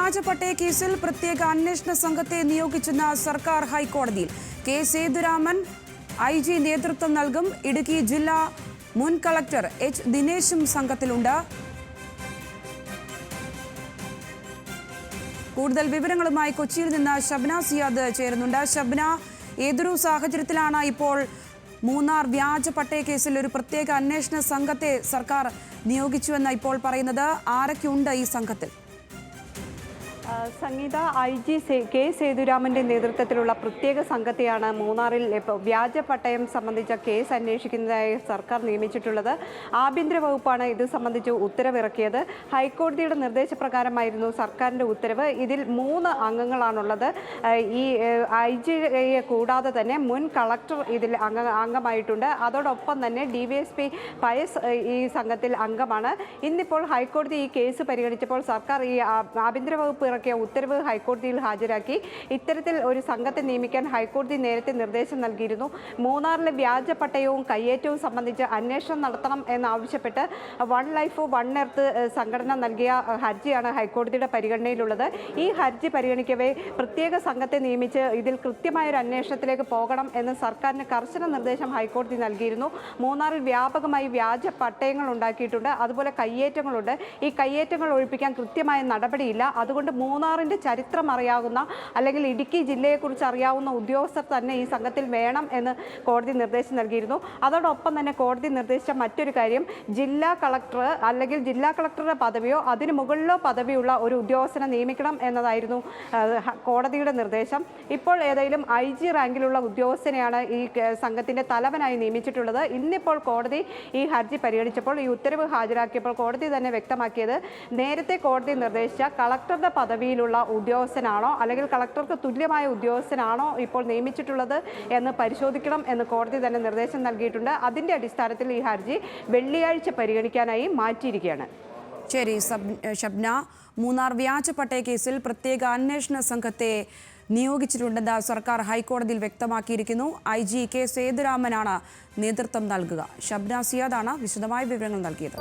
വ്യാജ പട്ടയ കേസിൽ പ്രത്യേക അന്വേഷണ സംഘത്തെ നിയോഗിച്ചെന്ന സർക്കാർ ഹൈക്കോടതിയിൽ. കെ സേതുരാമൻ IG നേതൃത്വം നൽകും. ഇടുക്കി ജില്ലാ മുൻ കളക്ടർ H ദിനേശും സംഘത്തിലുണ്ട്. കൂടുതൽ വിവരങ്ങളുമായി കൊച്ചിയിൽ നിന്ന് ഷബ്ന സിയാദ് ചേരുന്നുണ്ട്. ഷബ്ന, ഏതൊരു സാഹചര്യത്തിലാണ് ഇപ്പോൾ മൂന്നാർ വ്യാജ പട്ടയ കേസിൽ ഒരു പ്രത്യേക അന്വേഷണ സംഘത്തെ സർക്കാർ നിയോഗിച്ചുവെന്ന് ഇപ്പോൾ പറയുന്നത്? ആരൊക്കെയുണ്ട് ഈ സംഘത്തിൽ? സംഗീത, IG കെ സേതുരാമന്റെ നേതൃത്വത്തിലുള്ള പ്രത്യേക സംഘത്തെയാണ് മൂന്നാറിൽ വ്യാജ പട്ടയം സംബന്ധിച്ച കേസ് അന്വേഷിക്കുന്നതായി സർക്കാർ നിയമിച്ചിട്ടുള്ളത്. ആഭ്യന്തര വകുപ്പാണ് ഇത് സംബന്ധിച്ച് ഉത്തരവിറക്കിയത്. ഹൈക്കോടതിയുടെ നിർദ്ദേശപ്രകാരമായിരുന്നു സർക്കാരിന്റെ ഉത്തരവ്. ഇതിൽ 3 അംഗങ്ങളാണുള്ളത്. ഈ IG കൂടാതെ തന്നെ മുൻ കളക്ടർ ഇതിൽ അംഗമായിട്ടുണ്ട്. അതോടൊപ്പം തന്നെ DYSP പയസ് ഈ സംഘത്തിൽ അംഗമാണ്. ഇന്നിപ്പോൾ ഹൈക്കോടതി ഈ കേസ് പരിഗണിച്ചപ്പോൾ സർക്കാർ ഈ ആഭ്യന്തര വകുപ്പ് ഉത്തരവ് ഹൈക്കോടതിയിൽ ഹാജരാക്കി. ഇത്തരത്തിൽ ഒരു സംഘത്തെ നിയമിക്കാൻ ഹൈക്കോടതി നേരത്തെ നിർദ്ദേശം നൽകിയിരുന്നു. മൂന്നാറിലെ വ്യാജ പട്ടയവും കയ്യേറ്റവും സംബന്ധിച്ച് അന്വേഷണം നടത്തണം എന്നാവശ്യപ്പെട്ട് വൺ ലൈഫ് വൺ എർത്ത് സംഘടന നൽകിയ ഹർജിയാണ് ഹൈക്കോടതിയുടെ പരിഗണനയിലുള്ളത്. ഈ ഹർജി പരിഗണിക്കവേ പ്രത്യേക സംഘത്തെ നിയമിച്ച് ഇതിൽ കൃത്യമായൊരു അന്വേഷണത്തിലേക്ക് പോകണം എന്ന് സർക്കാരിന് കർശന നിർദ്ദേശം ഹൈക്കോടതി നൽകിയിരുന്നു. മൂന്നാറിൽ വ്യാപകമായി വ്യാജ പട്ടയങ്ങൾ ഉണ്ടാക്കിയിട്ടുണ്ട്, അതുപോലെ കയ്യേറ്റങ്ങളുണ്ട്. ഈ കയ്യേറ്റങ്ങൾ ഒഴിപ്പിക്കാൻ കൃത്യമായ നടപടിയില്ല. അതുകൊണ്ട് മൂന്നാറിന്റെ ചരിത്രം അറിയാവുന്ന അല്ലെങ്കിൽ ഇടുക്കി ജില്ലയെക്കുറിച്ച് അറിയാവുന്ന ഉദ്യോഗസ്ഥർ തന്നെ ഈ സംഘത്തിൽ വേണം എന്ന് കോടതി നിർദ്ദേശം നൽകിയിരുന്നു. അതോടൊപ്പം തന്നെ കോടതി നിർദ്ദേശിച്ച മറ്റൊരു കാര്യം, ജില്ലാ കളക്ടർ അല്ലെങ്കിൽ ജില്ലാ കളക്ടറുടെ പദവിയോ അതിന് മുകളിലോ പദവിയുള്ള ഒരു ഉദ്യോഗസ്ഥനെ നിയമിക്കണം എന്നതായിരുന്നു കോടതിയുടെ നിർദ്ദേശം. ഇപ്പോൾ ഏതായാലും IG റാങ്കിലുള്ള ഉദ്യോഗസ്ഥനെയാണ് ഈ സംഘത്തിന്റെ തലവനായി നിയമിച്ചിട്ടുള്ളത്. ഇന്നിപ്പോൾ കോടതി ഈ ഹർജി പരിഗണിച്ചപ്പോൾ ഈ ഉത്തരവ് ഹാജരാക്കിയപ്പോൾ കോടതി തന്നെ വ്യക്തമാക്കിയത്, നേരത്തെ കോടതി നിർദ്ദേശിച്ച കളക്ടറുടെ പദവിയിലുള്ള ഉദ്യോഗസ്ഥനാണോ അല്ലെങ്കിൽ കളക്ടർക്ക് തുല്യമായ ഉദ്യോഗസ്ഥനാണോ ഇപ്പോൾ നിയമിച്ചിട്ടുള്ളത് എന്ന് പരിശോധിക്കണം എന്ന് കോടതി തന്നെ നിർദ്ദേശം നൽകിയിട്ടുണ്ട്. അതിന്റെ അടിസ്ഥാനത്തിൽ ഈ ഹർജി വെള്ളിയാഴ്ച പരിഗണിക്കാനായി മാറ്റിയിരിക്കുകയാണ്. ശരി ഷബ്ന, മൂന്നാർ വ്യാജ പട്ടയ കേസിൽ പ്രത്യേക അന്വേഷണ സംഘത്തെ നിയോഗിച്ചിട്ടുണ്ടെന്ന് സർക്കാർ ഹൈക്കോടതിയിൽ വ്യക്തമാക്കിയിരിക്കുന്നു. IG കെ സേതുരാമനാണ് നേതൃത്വം നൽകുക. ഷബ്ന സിയാദാണ് വിശദമായ വിവരങ്ങൾ നൽകിയത്.